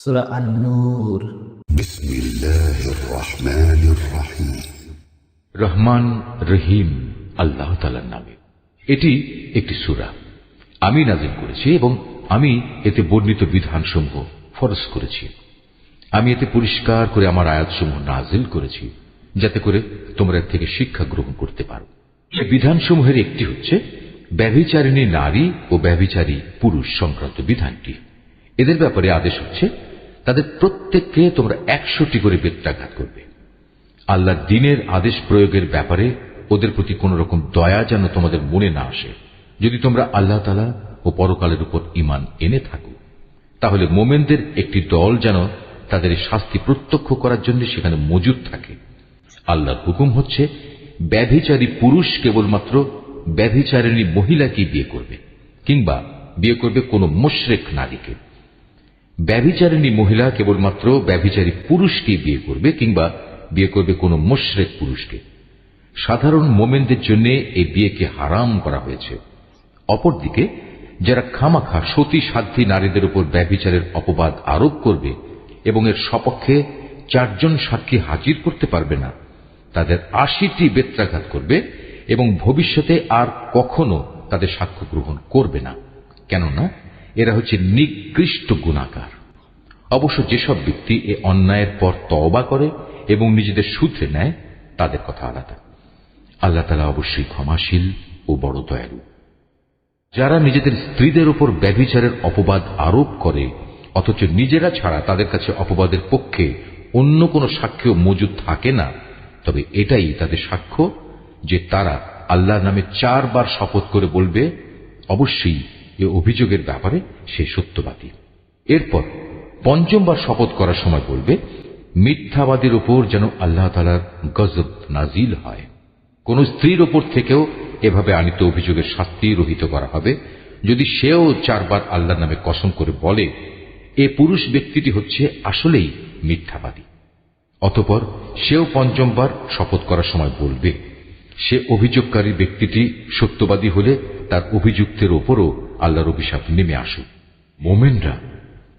সূরা আন-নূর। বিসমিল্লাহির রহমানির রহিম। রহমান রহিম আল্লাহ তাআলার নামে। এটি একটি সূরা, আমি নাযিল করেছি এবং আমি এতে বর্ণিত বিধানসমূহ ফরজ করেছি। আমি এতে পরিষ্কার করে আমার আয়াতসমূহ নাযিল করেছি যাতে করে তোমরা এর থেকে শিক্ষা গ্রহণ করতে পারো। এই বিধানসমূহের একটি হচ্ছে ব্যভিচারিণী নারী ও ব্যভিচারী পুরুষ সংক্রান্ত বিধানটি। এদের ব্যাপারে আদেশ হচ্ছে তাদের প্রত্যেককে তোমরা 100টি করে বেত্রাঘাত করবে। আল্লাহর দ্বীনের আদেশ প্রয়োগের ব্যাপারে ওদের প্রতি কোন রকম দয়া যেন তোমাদের মনে না আসে। যদি তোমরা আল্লাহ তাআলা ও পরকালের উপর ঈমান এনে থাকো, তাহলে মোমেনদের একটি দল যেন তাদের শাস্তি প্রত্যক্ষ করার জন্য সেখানে মজুদ থাকে। আল্লাহর হুকুম হচ্ছে ব্যভিচারী পুরুষ কেবলমাত্র ব্যভিচারিণী মহিলাকে বিয়ে করবে কিংবা বিয়ে করবে কোনো মুশরিক নারীকে। ব্যভিচারিণী মহিলা কেবলমাত্র ব্যভিচারী পুরুষকে বিয়ে করবে কিংবা বিয়ে করবে কোনো মুশরিক পুরুষকে। সাধারণ মোমেনদের জন্য এই বিয়েকে হারাম করা হয়েছে। অপরদিকে যারা খামাখা সতী সাধ্বী নারীদের উপর ব্যভিচারের অপবাদ আরোপ করবে এবং এর সপক্ষে 4 জন সাক্ষী হাজির করতে পারবে না, তাদের 80টি বেত্রাঘাত করবে এবং ভবিষ্যতে আর কখনো তাদের সাক্ষ্য গ্রহণ করবে না, কেননা এরা হচ্ছে নিকৃষ্ট গুনাহগার। অবশ্য যেসব ব্যক্তি এ অন্যায়ের পর তওবা করে এবং নিজেদের শুধরে নেয় তাদের কথা আলাদা। আল্লাহ তাআলা অবশ্যই ক্ষমাশীল ও বড় দয়ালু। যারা নিজেদের স্ত্রীদের উপর ব্যভিচারের অপবাদ আরোপ করে অথচ নিজেরা ছাড়া তাদের কাছে অপবাদের পক্ষে অন্য কোনো সাক্ষ্য মজুদ থাকে না, তবে এটাই তাদের সাক্ষ্য যে তারা আল্লাহর নামে 4 বার শপথ করে বলবে অবশ্যই এ অভিযোগের ব্যাপারে সে সত্যবাদী। এরপর 5ম বার শপথ করার সময় বলবে মিথ্যাবাদীর উপর যেন আল্লাহ তাআলার গজব নাজিল হয়। কোন স্ত্রীর ওপর থেকেও এভাবে আনিত অভিযোগের শাস্তি রহিত করা হবে যদি সেও 4 বার আল্লাহর নামে কসম করে বলে এ পুরুষ ব্যক্তিটি হচ্ছে আসলেই মিথ্যাবাদী। অতঃপর সেও 5ম বার শপথ করার সময় বলবে সে অভিযোগকারী ব্যক্তিটি সত্যবাদী হলে তার অভিযুক্তের ওপরও আল্লাহর অভিশাপ নেমে আসুক। মোমেনরা,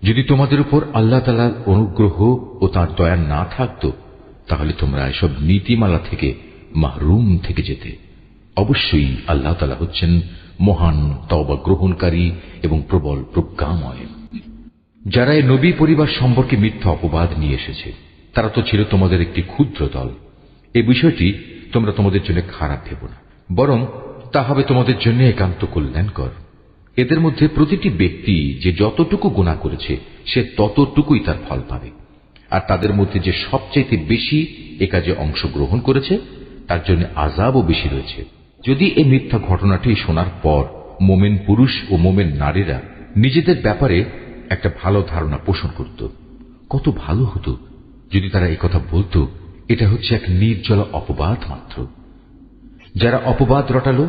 যদি তোমাদের উপর আল্লাহ তাআলার অনুগ্রহ ও তাঁর দয়া না থাকত, তাহলে তোমরা এসব নীতিমালা থেকে মাহরুম থেকে যেতে। অবশ্যই আল্লাহ তাআলা হচ্ছেন মহান তওবা গ্রহণকারী এবং প্রবল প্রজ্ঞাময়। যারা এই নবী পরিবার সম্পর্কে মিথ্যা অপবাদ নিয়ে এসেছে তারা তো ছিল তোমাদের একটি ক্ষুদ্র দল। এই বিষয়টি তোমরা তোমাদের জন্য খারাপ ভেবো না, বরং তা হবে তোমাদের জন্য একান্ত কল্যাণকর। এদের মধ্যে প্রতিটি ব্যক্তি যে যতটুকু গুনাহ করেছে সে ততটুকুই তার ফল পাবে, আর তাদের মধ্যে যে সবচাইতে বেশি এ কাজে অংশগ্রহণ করেছে তার জন্য আযাবও বেশি রয়েছে। যদি এই মিথ্যা ঘটনাটি শোনার পর মোমেন পুরুষ ও মোমেন নারীরা নিজেদের ব্যাপারে একটা ভালো ধারণা পোষণ করত, কত ভালো হতো যদি তারা একথা বলতো এটা হচ্ছে এক নির্জলা অপবাদ মাত্র। যারা অপবাদ রটালো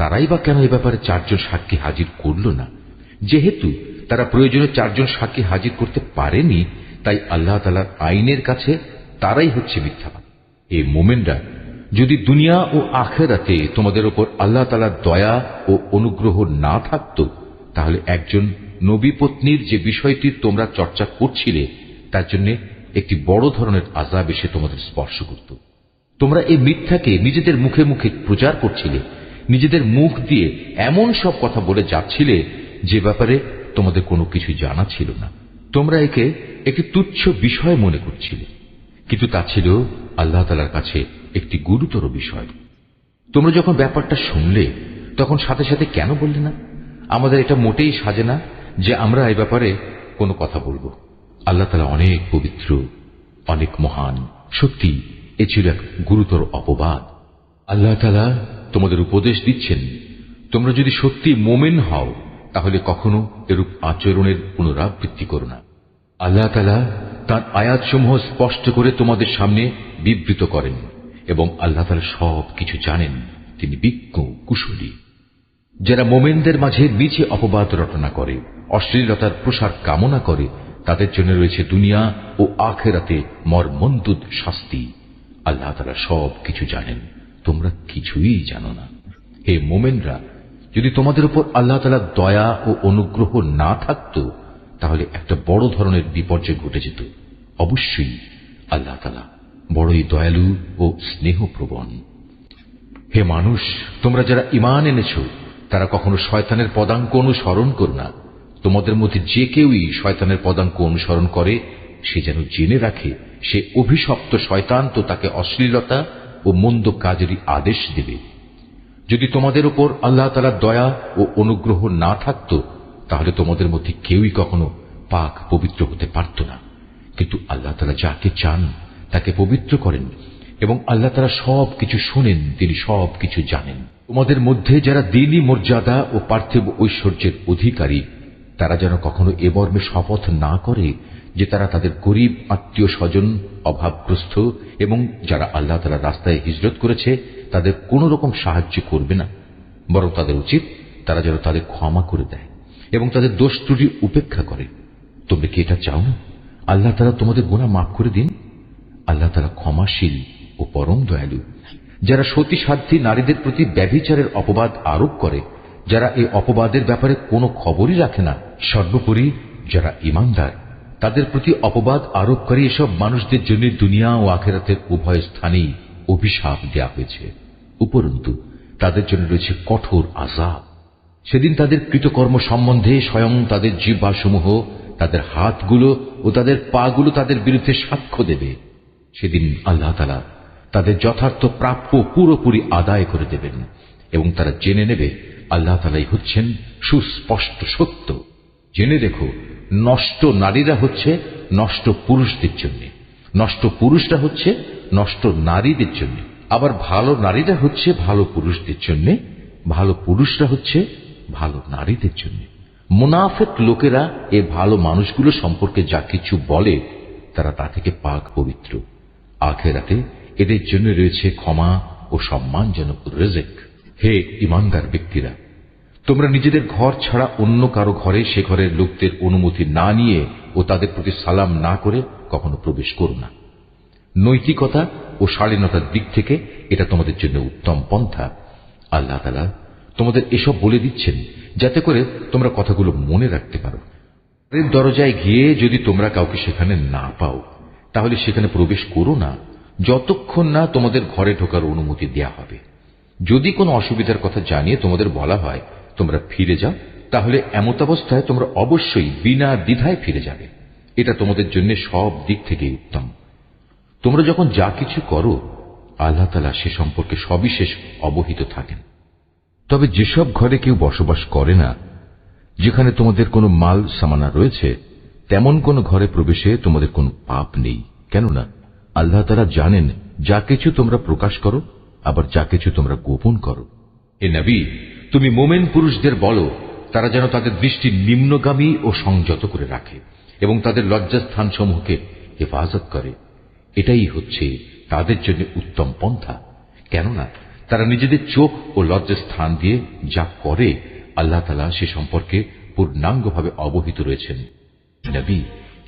তারাই বা কেন এ ব্যাপারে 4 জন সাক্ষী হাজির করল না? যেহেতু তারা প্রয়োজনে 4 জন সাক্ষী হাজির করতে পারেনি, তাই আল্লাহ তাআলার আইনের কাছে তারাই হচ্ছে মিথ্যাবাদী। এই মোমেনরা, যদি দুনিয়া ও আখিরাতে তোমাদের উপর আল্লাহ তাআলার দয়া ও অনুগ্রহ না থাকত, তাহলে একজন নবী পত্নীর যে বিষয়টি তোমরা চর্চা করছিলে তার জন্য একটি বড় ধরনের আযাব এসে তোমাদের স্পর্শ করত। তোমরা এই মিথ্যাকে নিজেদের মুখে মুখে প্রচার করছিলে, নিজেদের মুখ দিয়ে এমন সব কথা বলে যাচ্ছিলে যে ব্যাপারে তোমাদের কোনো কিছু জানা ছিল না। তোমরা একে একটি তুচ্ছ বিষয় মনে করছিলে, কিন্তু তা ছিল আল্লাহ তাআলার কাছে একটি গুরুতর বিষয়। তোমরা যখন ব্যাপারটা শুনলে তখন সাথে সাথে কেন বললে না আমাদের এটা মোটেই সাজে না যে আমরা এই ব্যাপারে কোনো কথা বলবো? আল্লাহ তাআলা অনেক পবিত্র, অনেক মহান। সত্যি এ ছিল এক গুরুতর অপবাদ। আল্লাহ তাআলা তোমাদের উপদেশ দিচ্ছেন, তোমরা যদি সত্যি মোমেন হও তাহলে কখনো এরূপ আচরণের পুনরাবৃত্তি করো না। আল্লাহ তাআলা তাঁর আয়াতসমূহ স্পষ্ট করে তোমাদের সামনে বিবৃত করেন এবং আল্লাহ তাআলা সব কিছু জানেন, তিনি বিজ্ঞ কুশলী। যারা মোমেনদের মাঝে নিচে অপবাদ রটনা করে, অশ্লীলতার প্রসার কামনা করে, তাদের জন্য রয়েছে দুনিয়া ও আখিরাতে মর্মন্তুদ শাস্তি। আল্লাহ তাআলা সব কিছু জানেন, তোমরা কিছুই জানো না। হে মোমেনরা, যদি তোমাদের উপর আল্লাহ তাআলার দয়া ও অনুগ্রহ না থাকত, তাহলে একটা বড় ধরনের বিপর্যয় ঘটে যেত। অবশ্যই আল্লাহ তাআলা বড়ই দয়ালু ও স্নেহপ্রবণ। হে মানুষ, তোমরা যারা ঈমান এনেছো তারা কখনো শয়তানের পদাঙ্ক অনুসরণ করো না। তোমাদের মধ্যে যে কেউই শয়তানের পদাঙ্ক অনুসরণ করে সে যেন জেনে রাখে সে অভিশপ্ত শয়তান তো তাকে অশ্লীলতা ও মন্দ কাজেরই আদেশ দেবে। যদি তোমাদের উপর আল্লাহ তাআলার দয়া ও অনুগ্রহ না থাকত তাহলে তোমাদের মধ্যে কেউই কখনো পাক পবিত্র হতে পারত না। কিন্তু আল্লাহ তাআলা যাকে চান তাকে পবিত্র করেন এবং আল্লাহ তাআলা সব কিছু শোনেন, তিনি সব কিছু জানেন। তোমাদের মধ্যে যারা দ্বীনি মর্যাদা ও পার্থিব ঐশ্বর্যের অধিকারী তারা যেন কখনো এ মর্মে শপথ না করে যে তারা তাদের গরীব আত্মীয় স্বজন, অভাবগ্রস্ত এবং যারা আল্লাহ তাআলার রাস্তায় হিজরত করেছে তাদের কোন রকম সাহায্য করবে না, বরং তাদের উচিত তারা যেন তাদের ক্ষমা করে দেয় এবং তাদের দোষ ত্রুটি উপেক্ষা করে। তোমরা কি এটা চাও না আল্লাহ তাআলা তোমাদের গুনাহ মাফ করে দিন? আল্লাহ তাআলা ক্ষমাশীল ও পরম দয়ালু। যারা সতী সাধ্বী নারীদের প্রতি ব্যভিচারের অপবাদ আরোপ করে, যারা এই অপবাদের ব্যাপারে কোনো খবরই রাখে না, সর্বোপরি যারা ঈমানদার তাদের প্রতি অপবাদ আরোপকারী এসব মানুষদের জন্য দুনিয়া ও আখিরাতের উভয় স্থানেই অভিশাপ দেয়া হয়েছে। উপরন্তু তাদের জন্য রয়েছে কঠোর আযাব। সেদিন তাদের কৃতকর্ম সম্বন্ধে স্বয়ং তাদের জিহ্বাসমূহ, তাদের হাতগুলো ও তাদের পাগুলো তাদের বিরুদ্ধে সাক্ষ্য দেবে। সেদিন আল্লাহ তাআলা তাদের যথার্থ প্রাপ্য পুরোপুরি আদায় করে দেবেন এবং তারা জেনে নেবে আল্লাহ তাআলাই হচ্ছেন সুস্পষ্ট সত্য। জেনে রেখো, নষ্ট নারীরা হচ্ছে নষ্ট পুরুষদের জন্য, নষ্ট পুরুষরা হচ্ছে নষ্ট নারীদের জন্য, আবার ভালো নারীরা হচ্ছে ভালো পুরুষদের জন্য, ভালো পুরুষরা হচ্ছে ভালো নারীদের জন্য। মুনাফিক লোকেরা এ ভালো মানুষগুলো সম্পর্কে যা কিছু বলে তারা তা থেকে পাক পবিত্র। আখিরাতে এদের জন্য রয়েছে ক্ষমা ও সম্মানজনক রিজিক। হে ঈমানদার ব্যক্তিরা, তোমরা নিজেদের ঘর ছাড়া অন্য কারো ঘরে সে ঘরের লোকদের অনুমতি না নিয়ে ও তাদের প্রতি সালাম না করে কখনো প্রবেশ করো না। নৈতিকতা ও শালীনতার দিক থেকে এটা তোমাদের জন্য উত্তম পন্থা। আল্লাহ তাআলা তোমাদের এসব বলে দিচ্ছেন যাতে করে তোমরা কথাগুলো মনে রাখতে পারো। দরজায় গিয়ে যদি তোমরা কাউকে সেখানে না পাও তাহলে সেখানে প্রবেশ করো না যতক্ষণ না তোমাদের ঘরে ঢোকার অনুমতি দেয়া হবে। যদি কোনো অসুবিধার কথা জানিয়ে তোমাদের বলা হয় তোমরা ফিরে যাও, তাহলে এমতাবস্থায় তোমরা অবশ্যই বিনা দ্বিধায় ফিরে যাবে। এটা তোমাদের জন্য সব দিক থেকে উত্তম। তোমরা যখন যা কিছু করো আল্লাহ তাআলা সে সম্পর্কে সবিশেষ অবহিত থাকেন। তবে যেসব ঘরে কেউ বসবাস করে না, যেখানে তোমাদের কোনো মাল সামানা রয়েছে, তেমন কোন ঘরে প্রবেশে তোমাদের কোনো পাপ নেই। কেননা আল্লাহ তাআলা জানেন যা কিছু তোমরা প্রকাশ করো, আবার যা কিছু তোমরা গোপন করো। হে নবী, তুমি মোমেন পুরুষদের বলো তারা যেন তাদের দৃষ্টি নিম্নগামী ও সংযত করে রাখে এবং তাদের লজ্জাস্থানসমূহকে হেফাজত করে। এটাই হচ্ছে তাদের জন্য উত্তম পন্থা। কেননা তারা নিজেদের চোখ ও লজ্জাস্থান দিয়ে যা করে আল্লাহ তাআলা সে সম্পর্কে পূর্ণাঙ্গভাবে অবহিত রয়েছেন। নবী,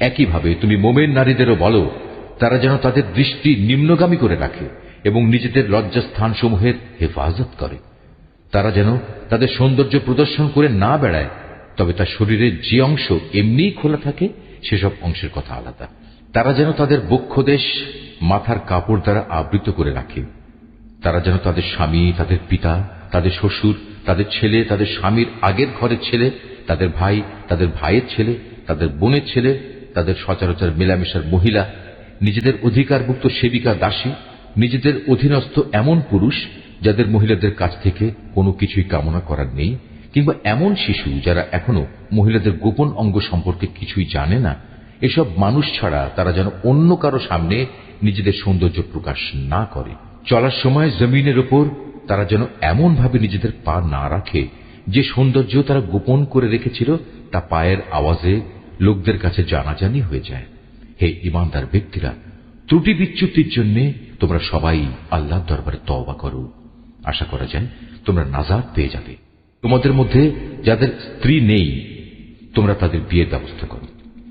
একইভাবে তুমি মোমেন নারীদেরও বলো তারা যেন তাদের দৃষ্টি নিম্নগামী করে রাখে এবং নিজেদের লজ্জাস্থানসমূহের হেফাজত করে। তারা যেন তাদের সৌন্দর্য প্রদর্শন করে না বেড়ায়, তবে তার শরীরের যে অংশ এমনিই খোলা থাকে সেসব অংশের কথা আলাদা। তারা যেন তাদের বক্ষদেশ মাথার কাপড় দ্বারা আবৃত করে রাখে। তারা যেন তাদের স্বামী, তাদের পিতা, তাদের শ্বশুর, তাদের ছেলে, তাদের স্বামীর আগের ঘরের ছেলে, তাদের ভাই, তাদের ভাইয়ের ছেলে, তাদের বোনের ছেলে, তাদের সচরাচর মেলামেশার মহিলা, নিজেদের অধিকারভুক্ত সেবিকা দাসী, নিজেদের অধীনস্থ এমন পুরুষ যাদের মহিলাদের কাছ থেকে কোনো কিছুই কামনা করার নেই, কিংবা এমন শিশু যারা এখনো মহিলাদের গোপন অঙ্গ সম্পর্কে কিছুই জানে না, এসব মানুষ ছাড়া তারা যেন অন্য কারো সামনে নিজেদের সৌন্দর্য প্রকাশ না করে। চলার সময় জমিনের উপর তারা যেন এমন ভাবে নিজেদের পা না রাখে যে সৌন্দর্য তারা গোপন করে রেখেছিল তা পায়ের আওয়াজে লোকদের কাছে জানাজানি হয়ে যায়। হে ঈমানদার ব্যক্তিরা, ত্রুটি বিচ্যুতির জন্য তোমরা সবাই আল্লাহর দরবারে তওবা করো। আশা করা যায় তোমরা নাজাত পেয়ে যাবে। তোমাদের মধ্যে যাদের স্ত্রী নেই তোমরা তাদের বিয়ের ব্যবস্থা করো।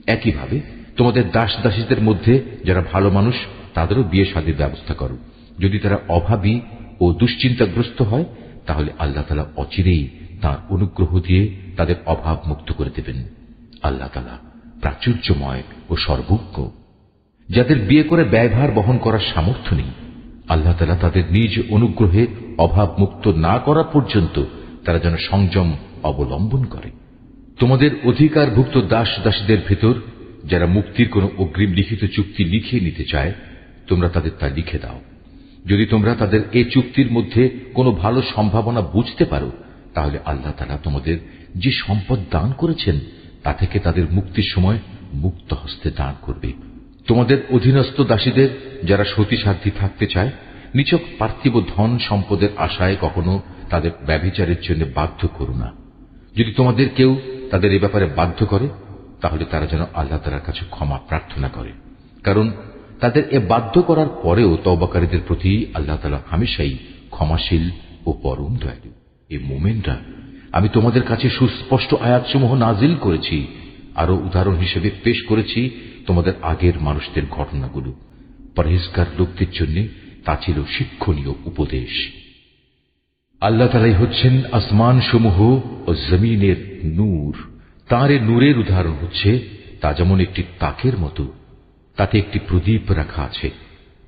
একইভাবে তোমাদের দাস দাসীদের মধ্যে যারা ভালো মানুষ তাদেরও বিয়ে শাদীর ব্যবস্থা করো। যদি তারা অভাবী ও দুশ্চিন্তাগ্রস্ত হয় তাহলে আল্লাহ তাআলা অচিরেই তাঁর অনুগ্রহ দিয়ে তাদের অভাব মুক্ত করে দেবেন। আল্লাহ তাআলা প্রাচুর্যময় ও সর্বজ্ঞ। যাদের বিয়ে করে ব্যয়ভার বহন করার সামর্থ্য নেই, আল্লাহ তাআলা তাদের নিজ অনুগ্রহে অভাব মুক্ত না করা পর্যন্ত তারা যেন সংযম অবলম্বন করে। তোমাদের অধিকারভুক্ত দাস দাসীদের ভেতর যারা মুক্তির কোনো অগ্রিম লিখিত চুক্তি লিখিয়ে নিতে চায়, তোমরা তাদের তা লিখে দাও। যদি তোমরা তাদের এ চুক্তির মধ্যে কোনো ভালো সম্ভাবনা বুঝতে পারো, তাহলে আল্লাহ তাআলা তোমাদের যে সম্পদ দান করেছেন তা থেকে তাদের মুক্তির সময় মুক্ত হস্তে দান করবে। তোমাদের অধীনস্থ দাসীদের যারা সতীসাধ্যী থাকতে চায়, নিছক পার্থিব ধন সম্পদের আশায় কখনো তাদের ব্যভিচারের জন্য বাধ্য করো না। যদি তোমাদের কেউ তাদের এ ব্যাপারে বাধ্য করে, তাহলে তারা যেন আল্লাহ তাআলার কাছে ক্ষমা প্রার্থনা করে, কারণ তাদের এ বাধ্য করার পরেও তওবাকারীদের প্রতি আল্লাহ তাআলা হামেশাই ক্ষমাশীল ও পরম দয়ালু। এ মুমিনরা, আমি তোমাদের কাছে সুস্পষ্ট আয়াতসমূহ নাজিল করেছি, আরো উদাহরণ হিসেবে পেশ করেছি তোমাদের আগের মানুষদের ঘটনাগুলো। পরহেজগার লোকদের জন্য তা ছিল শিক্ষণীয় উপদেশ। আল্লাহ তাআলাই হচ্ছেন আসমান সমূহ ও জমিনের নূর। তাঁর এ নূরের উদাহরণ হচ্ছে তা যেমন একটি তাকের মতো, তাতে একটি প্রদীপ রাখা আছে।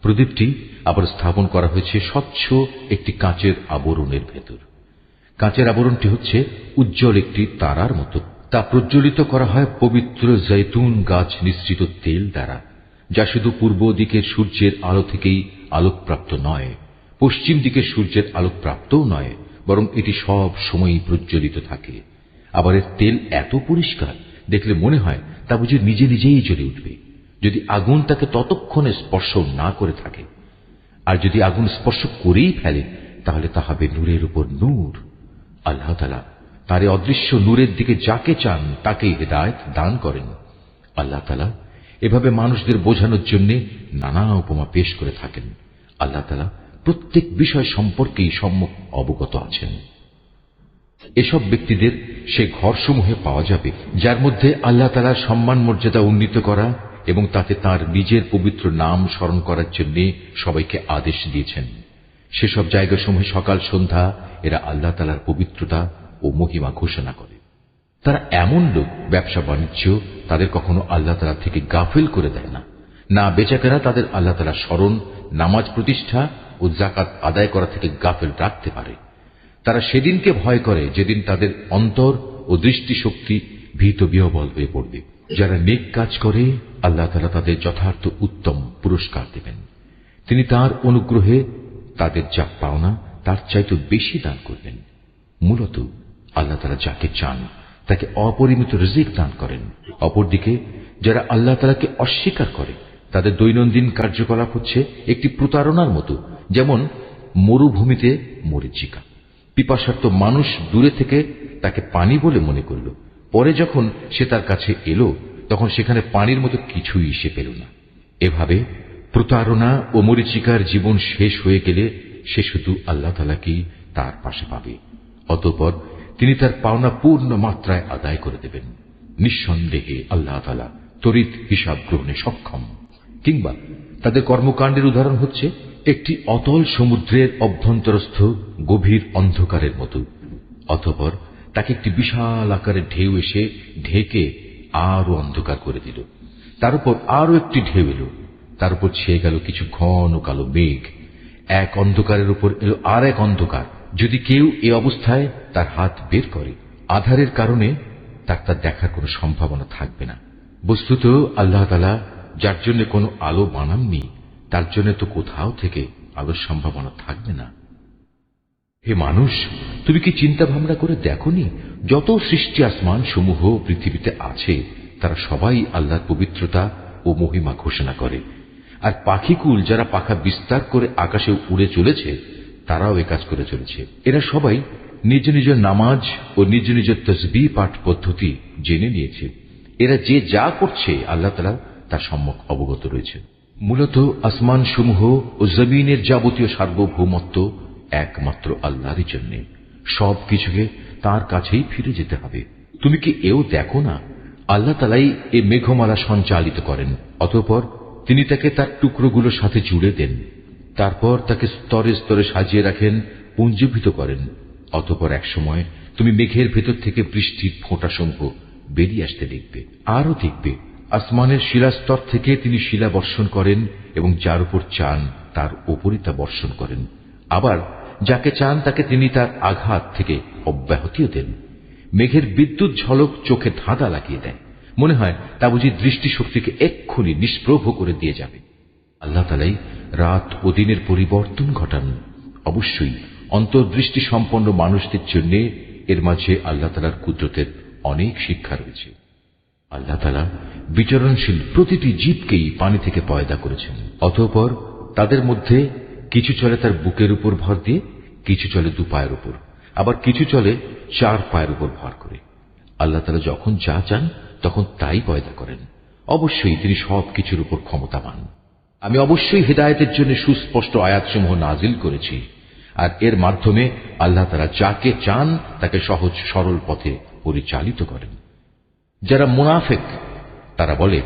প্রদীপটি আবার স্থাপন করা হয়েছে স্বচ্ছ একটি কাঁচের আবরণের ভেতর। কাঁচের আবরণটি হচ্ছে উজ্জ্বল একটি তারার মতো। তা প্রজ্বলিত করা হয় পবিত্র জৈতুন গাছ নিঃসৃত তেল দ্বারা, যা শুধু পূর্ব দিকের সূর্যের আলো থেকেই আলোকপ্রাপ্ত নয়, পশ্চিম দিকের সূর্যের আলোকপ্রাপ্তও নয়, বরং এটি সব সময়ই প্রজ্বলিত থাকে। আবার এর তেল এত পরিষ্কার, দেখলে মনে হয় তা বুঝি নিজে নিজেই জ্বলে উঠবে, যদি আগুন তাকে ততক্ষণে স্পর্শ না করে থাকে। আর যদি আগুন স্পর্শ করেই ফেলে, তাহলে তা হবে নূরের উপর নূর। আল্লাহ তাআলা তার এই অদৃশ্য নূরের দিকে যাকে চান তাকেই হেদায়েত দান করেন। আল্লাহ তাআলা এভাবে মানুষদের বোঝানোর জন্য নানা উপমা পেশ করে থাকেন। আল্লাহ তাআলা প্রত্যেক বিষয় সম্পর্কেই সম্যক অবগত আছেন। এসব ব্যক্তিদের সে ঘরসমূহে পাওয়া যাবে যার মধ্যে আল্লাহ তাআলার সম্মান মর্যাদা উন্নীত করা এবং তাতে তার নিজের পবিত্র নাম স্মরণ করার জন্য সবাইকে আদেশ দিয়েছেন। সেসব জায়গাসমূহে সকাল সন্ধ্যা এরা আল্লাহ তাআলার পবিত্রতা ও মহিমা ঘোষণা করে। তারা এমন লোক, ব্যবসা বাণিজ্য তাদের কখনো আল্লাহ তাআলা থেকে গাফিল করে দেয় না। না বেচাকেরা তাদের আল্লাহ তাআলার স্মরণ, নামাজ প্রতিষ্ঠা ও যাকাত আদায় করা থেকে গাফিল রাখতে পারে। তারা সেদিনকে ভয় করে যেদিন তাদের অন্তর ও দৃষ্টিশক্তি ভীত বিহ্বল হয়ে পড়বে। যারা নেক কাজ করে আল্লাহ তাআলা তাদের যথার্থ উত্তম পুরস্কার দেবেন। তিনি তার অনুগ্রহে তাদের যা পাওনা তার চাইতে বেশি দান করবেন। মূলত আল্লাহ তাআলা যাকে চান তাকে অপরিমিত রিজিক দান করেন। অপরদিকে যারা আল্লাহ তাআলাকে অস্বীকার করে, তাদের দৈনন্দিন কার্যকলাপ হচ্ছে একটি প্রতারণার মতো, যেমন মরুভূমিতে মরীচিকা। পিপাসার্ত মানুষ দূরে থেকে তাকে পানি বলে মনে করল, পরে যখন সে তার কাছে এলো তখন সেখানে পানির মতো কিছুই সে পেল না। এভাবে প্রতারণা ও মরীচিকার জীবন শেষ হয়ে গেলে সে শুধু আল্লাহ তাআলাকেই তার পাশে পাবে। অতঃপর তিনি তার পাওনা পূর্ণ মাত্রায় আদায় করে দেবেন। নিঃসন্দেহে আল্লাহ তাআলা তড়িৎ হিসাব গ্রহণে সক্ষম। কিংবা তাদের কর্মকাণ্ডের উদাহরণ হচ্ছে একটি অতল সমুদ্রের অভ্যন্তরস্থ গভীর অন্ধকারের মতো। অতঃপর তাকে একটি বিশাল আকারের ঢেউ এসে ঢেকে আরো অন্ধকার করে দিল। তার উপর আরো একটি ঢেউ এলো, তার উপর ছেয়ে গেল কিছু ঘন কালো মেঘ। এক অন্ধকারের উপর এলো আর এক অন্ধকার। যদি কেউ এ অবস্থায় তার হাত বের করে, আধারের কারণে তার তা দেখার কোনো সম্ভাবনা থাকবে না। বস্তুত আল্লাহ তাআলা যার জন্য কোনো আলো বানাননি, তার জন্য তো কোথাও থেকে আলোর সম্ভাবনা থাকবে না। হে মানুষ, তুমি কি চিন্তা ভাবনা করে দেখোনি, যত সৃষ্টি আসমান সমূহ পৃথিবীতে আছে তারা সবাই আল্লাহর পবিত্রতা ও মহিমা ঘোষণা করে। আর পাখিকুল যারা পাখা বিস্তার করে আকাশে উড়ে চলেছে, তারাও এ কাজ করে চলেছে। এরা সবাই নিজ নিজ নামাজ ও নিজ নিজ তসবিহ পাঠ পদ্ধতি জেনে নিয়েছে। এরা যে যা করছে আল্লাহ তাআলা তার সম্যক অবগত রয়েছে। মূলত আসমান সমূহ ও জমিনের যাবতীয় সার্বভৌমত্ব একমাত্র আল্লাহরই জন্য। সব কিছুকে তার কাছেই ফিরে যেতে হবে। তুমি কি এও দেখো না, আল্লাহ তাআলাই এ মেঘমালা সঞ্চালিত করেন, অতঃপর তিনি তাকে তার টুকরোগুলোর সাথে জুড়ে দেন। তারপর তাকে স্তরে স্তরে সাজিয়ে রাখেন, পুঞ্জীভূত করেন। অতঃপর এক সময় তুমি মেঘের ভেতর থেকে বৃষ্টির ফোঁটাসমূহ বেরিয়ে আসতে দেখবে। আরও দেখবে আসমানের শিলাস্তর থেকে তিনি শিলা বর্ষণ করেন এবং যার উপর চান তার উপরই তা বর্ষণ করেন। আবার যাকে চান তাকে তিনি তার আঘাত থেকে অব্যাহতিও দেন। মেঘের বিদ্যুৎ ঝলক চোখে ধাঁধা লাগিয়ে দেয়, মনে হয় তা বুঝি দৃষ্টিশক্তিকে এক্ষুনি নিষ্প্রভ করে দিয়ে যাবে। আল্লাহ তাআলাই রাত ও দিনের পরিবর্তন ঘটান। অবশ্যই অন্তর্দৃষ্টি সম্পন্ন মানুষদের জন্য এর মাঝে আল্লাহ তাআলার কুদরতের অনেক শিক্ষা রয়েছে। আল্লাহ তাআলা বিচরণশীল প্রতিটি জীবকেই পানি থেকে পয়দা করেছেন। অতঃপর তাদের মধ্যে কিছু চলে তার বুকের উপর ভর দিয়ে, কিছু চলে দু পায়ের উপর, আবার কিছু চলে চার পায়ের উপর ভর করে। আল্লাহ তাআলা যখন যা চান তখন তাই পয়দা করেন। অবশ্যই তিনি সবকিছুর উপর ক্ষমতাবান। আমি অবশ্যই হেদায়েতের জন্য সুস্পষ্ট আয়াতসমূহ নাজিল করেছি, আর এর মাধ্যমে আল্লাহ তাআলা যাকে চান তাকে সহজ সরল পথে পরিচালিত করেন। যারা মুনাফিক তারা বলে,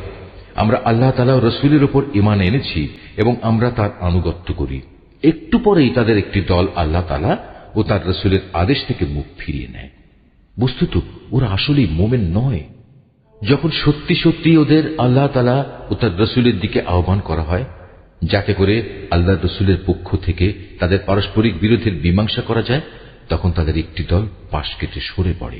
আমরা আল্লাহ তাআলা ও রাসূলের উপর ঈমান এনেছি এবং আমরা তার আনুগত্য করি। একটু পরেই তাদের একটি দল আল্লাহ তাআলা ও তার রাসূলের আদেশ থেকে মুখ ফিরিয়ে নেয়। বস্তুত ওরা আসলেই মুমিন নয়। যখন সত্যি সত্যি ওদের আল্লাহ তাআলা ও তার রাসূলের দিকে আহ্বান করা হয়, যাতে করে আল্লাহ রাসূলের পক্ষ থেকে তাদের পারস্পরিক বিরোধের মীমাংসা করা যায়, তখন তাদের একটি দল পাশ কেটে সরে পড়ে।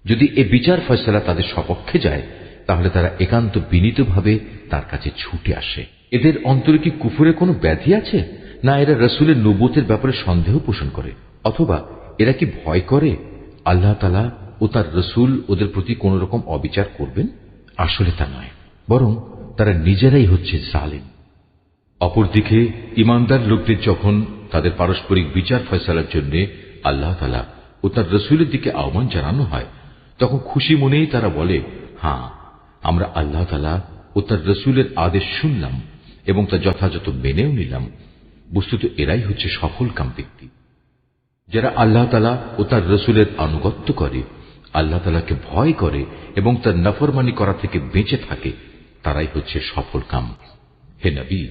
যদি এ বিচার ফয়সালা তাদের সপক্ষে যায়, তাহলে তারা একান্ত বিনীতভাবে তার কাছে ছুটে আসে। এদের অন্তরে কি কুফুরে কোনো ব্যাধি আছে, না এরা রাসূলের নবুয়তের ব্যাপারে সন্দেহ পোষণ করে, অথবা এরা কি ভয় করে আল্লাহ তাআলা ও তার রাসূল ওদের প্রতি কোন রকম অবিচার করবেন? আসলে তা নয়, বরং তারা নিজেরাই হচ্ছে জালিম। অপরদিকে ঈমানদার লোকদের যখন তাদের পারস্পরিক বিচার ফয়সালার জন্য আল্লাহ তাআলা ও তার রাসূলের দিকে আহ্বান জানানো হয়, তখন খুশি মনেই তারা বলে, হ্যাঁ, আমরা আল্লাহ তাআলা ও তার রাসূলের আদেশ শুনলাম এবং তা যথাযথ মেনেও নিলাম। বস্তুত এরাই হচ্ছে সফলকাম ব্যক্তি। যারা আল্লাহ তাআলা ও তার রাসূলের আনুগত্য করে, আল্লাহ তাআলাকে ভয় করে এবং তার নাফরমানি করা থেকে বেঁচে থাকে, তারাই হচ্ছে সফলকাম। হে নবী,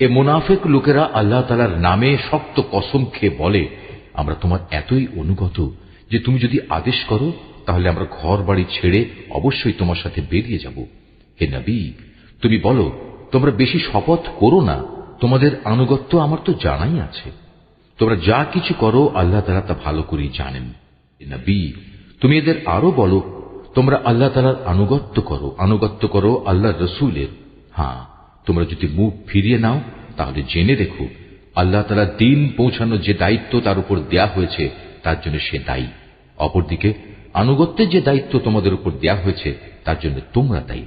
এ মুনাফিক লোকেরা আল্লাহ তাআলার নামে শক্ত কসম খেয়ে বলে, আমরা তোমার এতই অনুগত যে তুমি যদি আদেশ করো তাহলে আমরা ঘর বাড়ি ছেড়ে অবশ্যই তোমার সাথে বেরিয়ে যাব। হে নবী, তুমি বলো, তোমরা বেশি শপথ করো না, তোমাদের আনুগত্য আমার তো জানাই আছে। তোমরা যা কিছু করো আল্লাহ তাআলা তা ভালো করেই জানেন। হে নবী, তুমি এদের আরো বলো, তোমরা আল্লাহ তাআলার আনুগত্য করো আল্লাহর রাসূলের। হ্যাঁ, তোমরা যদি মুখ ফিরিয়ে নাও তাহলে জেনে রেখো, আল্লাহ তাআলা দ্বীন পৌঁছানোর যে দায়িত্ব তার উপর দেয়া হয়েছে তার জন্য সে দায়ী। অপরদিকে আনুগত্যের যে দায়িত্ব তোমাদের উপর দেয়া হয়েছে তার জন্য তোমরা দায়ী।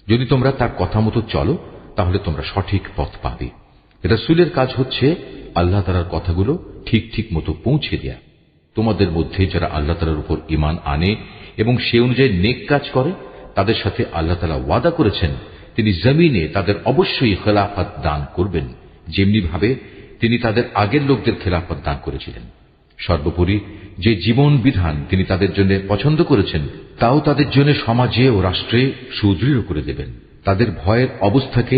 যদি তোমরা তার কথা মতো চলো তাহলে তোমরা সঠিক পথ পাবে। রাসূলের কাজ হচ্ছে আল্লাহ তাআলার কথাগুলো ঠিক ঠিক মতো পৌঁছে দেয়া। তোমাদের মধ্যে যারা আল্লাহ তাআলার উপর ঈমান আনে এবং সে অনুযায়ী নেক কাজ করে, তাদের সাথে আল্লাহ তাআলা ওয়াদা করেছেন তিনি জমিনে তাদের অবশ্যই খেলাফত দান করবেন, যেমনি ভাবে তিনি তাদের আগের লোকদের খেলাফত দান করেছিলেন। সর্বোপরি যে জীবন বিধান তিনি তাদের জন্য পছন্দ করেছেন তাও তাদের জন্য সমাজে ও রাষ্ট্রে সুদৃঢ় করে দেবেন। তাদের ভয়ের অবস্থাকে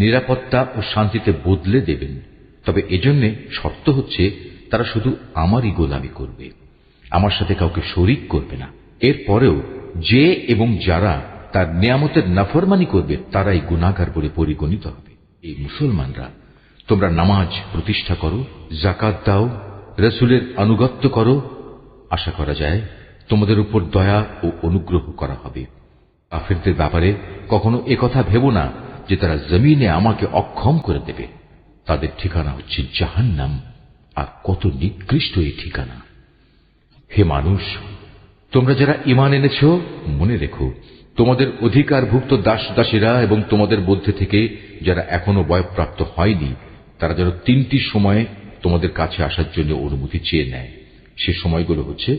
নিরাপত্তা ও শান্তিতে বদলে দেবেন। তবে এজন্য শর্ত হচ্ছে তারা শুধু আমারই গোলামি করবে, আমার সাথে কাউকে শরীক করবে না। এরপরেও যে এবং যারা তার নিয়ামতের নাফরমানি করবে তারাই গুনাহগার বলে পরিগণিত হবে। এই মুসলমানরা, তোমরা নামাজ প্রতিষ্ঠা করো, যাকাত দাও, রাসূলের আনুগত্য করো, আশা করা যায় তোমাদের উপর দয়া ও অনুগ্রহ করা হবে। কাফেরদের ব্যাপারে কখনো একথা ভেবো না যে তারা জমিনে আমাকে অক্ষম করে দেবে। তাদের ঠিকানা হচ্ছে জাহান্নাম, আর কত নিকৃষ্ট এই ঠিকানা। হে মানুষ, তোমরা যারা ঈমান এনেছ, মনে রেখো, তোমাদের অধিকারভুক্ত দাস দাসীরা এবং তোমাদের মধ্যে থেকে যারা এখনো বয়ঃপ্রাপ্ত হয়নি, তারা যেন 3টি সময়ে তোমাদের কাছে আসার জন্য অনুমতি চেয়ে নেয়। সে সময়গুলো হচ্ছে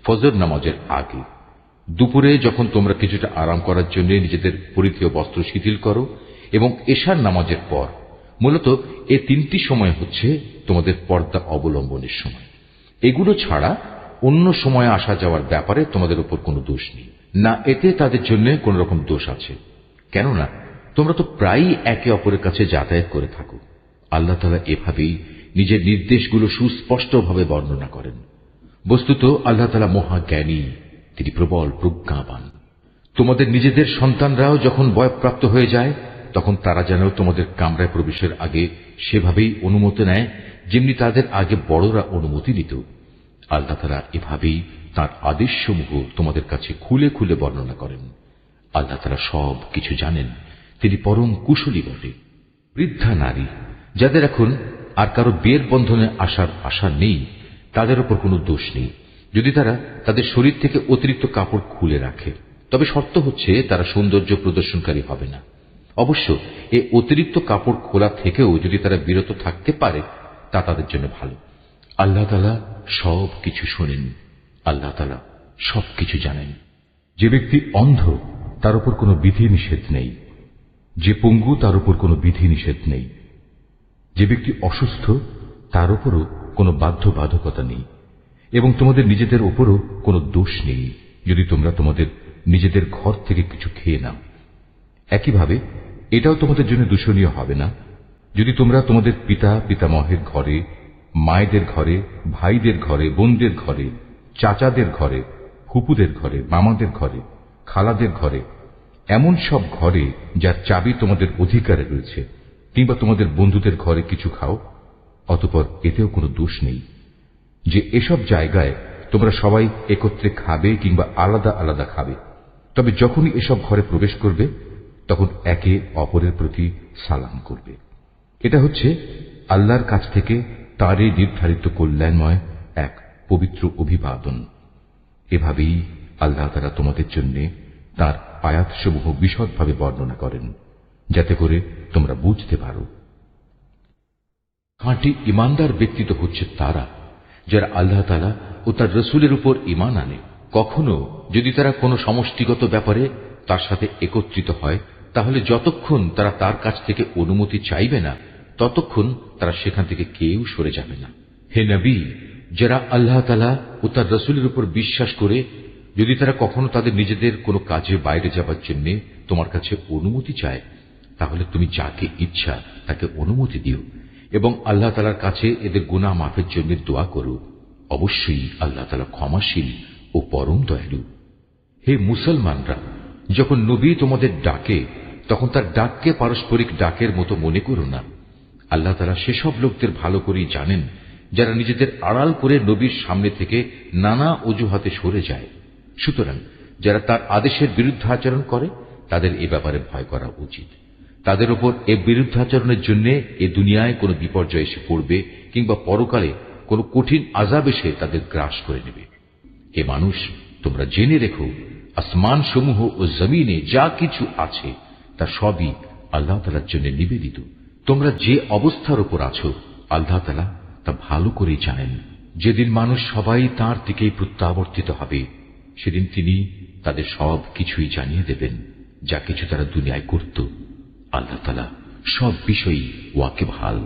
ফজর নামাজের আগে, দুপুরে যখন তোমরা কিছুটা আরাম করার জন্য নিজেদের পরিধেয় বস্ত্র শিথিল করো, এবং এশার নামাজের পর। মূলত এই 3টি সময় হচ্ছে তোমাদের পর্দা অবলম্বনের সময়। এগুলো ছাড়া অন্য সময়ে আসা যাওয়ার ব্যাপারে তোমাদের উপর কোনো দোষ নেই, না এতে তাদের জন্য কোন রকম দোষ আছে, কেননা তোমরা তো প্রায়ই একে অপরের কাছে যাতায়াত করে থাকো। আল্লাহ তাআলা এভাবেই নিজের নির্দেশগুলো সুস্পষ্টভাবে বর্ণনা করেন। বস্তুত আল্লাহ তাআলা মহাজ্ঞানী, তিনি প্রবল প্রজ্ঞাবান। তোমাদের নিজেদের সন্তানরাও যখন বয়ঃপ্রাপ্ত হয়ে যায় তখন তারা যেন তোমাদের কামরায় প্রবেশের আগে সেভাবেই অনুমতি নেয় যেমনি তাদের আগে বড়রা অনুমতি দিত। আল্লাহ তাআলা এভাবেই তাঁর আদেশসমূহ তোমাদের কাছে খুলে খুলে বর্ণনা করেন। আল্লাহ তাআলা সব কিছু জানেন, তিনি পরম কুশলী বটে। বৃদ্ধা নারী যাদের এখন আর কারো বিয়ের বন্ধনে আসার আশা নেই, তাদের উপর কোনো দোষ নেই যদি তারা তাদের শরীর থেকে অতিরিক্ত কাপড় খুলে রাখে। তবে শর্ত হচ্ছে তারা সৌন্দর্য প্রদর্শনকারী হবে না। অবশ্য এই অতিরিক্ত কাপড় খোলা থেকেও যদি তারা বিরত থাকতে পারে তা তাদের জন্য ভালো। আল্লাহ তাআলা সব কিছু শোনেন, আল্লাহ তাআলা সব কিছু জানেন। যে ব্যক্তি অন্ধ তার উপর কোনো বিধি নিষেধ নেই, যে পঙ্গু তার উপর কোনো বিধি নিষেধ নেই, যে ব্যক্তি অসুস্থ তার উপরও কোনো বাধ্যবাধকতা নেই, এবং তোমাদের নিজেদের উপরও কোনো দোষ নেই যদি তোমরা তোমাদের নিজেদের ঘর থেকে কিছু খেয়ে নাও। একইভাবে এটাও তোমাদের জন্য দূষণীয় হবে না যদি তোমরা তোমাদের পিতা পিতামহের ঘরে, মায়েদের ঘরে, ভাইদের ঘরে, বোনদের ঘরে, চাচাদের ঘরে, ফুপুদের ঘরে, মামাদের ঘরে, খালাদের ঘরে, এমন সব ঘরে যার চাবি তোমাদের অধিকারে রয়েছে, কিংবা তোমাদের বন্ধুদের ঘরে কিছু খাও, অতঃপর এতেও কোনো দোষ নেই। যে এসব জায়গায় তোমরা সবাই একত্রে খাবে কিংবা আলাদা আলাদা খাবে, তবে যখনই এসব ঘরে প্রবেশ করবে তখন একে অপরের প্রতি সালাম করবে। এটা হচ্ছে আল্লাহর কাছ থেকে তারই নির্ধারিত কল্যাণময় এক পবিত্র অভিবাদন। এভাবেই আল্লাহ তাআলা তোমাদের জন্য তাঁর আয়াতসমূহ বিশদভাবে বর্ণনা করেন যাতে করে তোমরা বুঝতে পারো। খাঁটি ইমানদার ব্যক্তি তো হচ্ছে তারা যারা আল্লাহ তাআলা ও তার রসুলের উপর ঈমান আনে। কখনো যদি তারা কোনো সমষ্টিগত ব্যাপারে তার সাথে একত্রিত হয় তাহলে যতক্ষণ তারা তার কাছ থেকে অনুমতি চাইবে না ততক্ষণ তারা সেখান থেকে কেউ সরে যাবে না। হে নবী, যারা আল্লাহ তাআলা ও তার রসুলের উপর বিশ্বাস করে যদি তারা কখনো তাদের নিজেদের কোনো কাজে বাইরে যাবার জন্য তোমার কাছে অনুমতি চায় তাহলে তুমি যাকে ইচ্ছা তাকে অনুমতি দিও এবং আল্লাহ তাআলার কাছে এদের গুনাহ মাফের জন্য দোয়া করো। অবশ্যই আল্লাহ তাআলা ক্ষমাশীল ও পরম দয়ালু। হে মুসলমানরা, যখন নবী তোমাদের ডাকে তখন তার ডাককে পারস্পরিক ডাকের মতো মনে করো না। আল্লাহ তাআলা সেসব লোকদের ভালো করেই জানেন যারা নিজেদের আড়াল করে নবীর সামনে থেকে নানা অজুহাতে সরে যায়। সুতরাং যারা তার আদেশের বিরুদ্ধাচরণ করে তাদের এ ব্যাপারে ভয় করা উচিত। তাদের উপর এ বিরুদ্ধাচরণের জন্য এ দুনিয়ায় কোনো বিপর্যয় এসে পড়বে কিংবা পরকালে কোনো কঠিন আযাব এসে তাদের গ্রাস করে নেবে। হে মানুষ, তোমরা জেনে রেখো আসমান সমূহ ও জমিনে যা কিছু আছে তা সবই আল্লাহ তাআলার জন্য নিবেদিত। তোমরা যে অবস্থার উপর আছো আল্লাহ তাআলা তা ভালো করেই জানেন। যেদিন মানুষ সবাই তাঁর দিকেই প্রত্যাবর্তিত হবে সেদিন তিনি তাদের সব কিছুই জানিয়ে দেবেন যা কিছু তারা দুনিয়ায় করত। আল্লাহ তাআলা সব বিষয়ই ওয়াকিবহাল।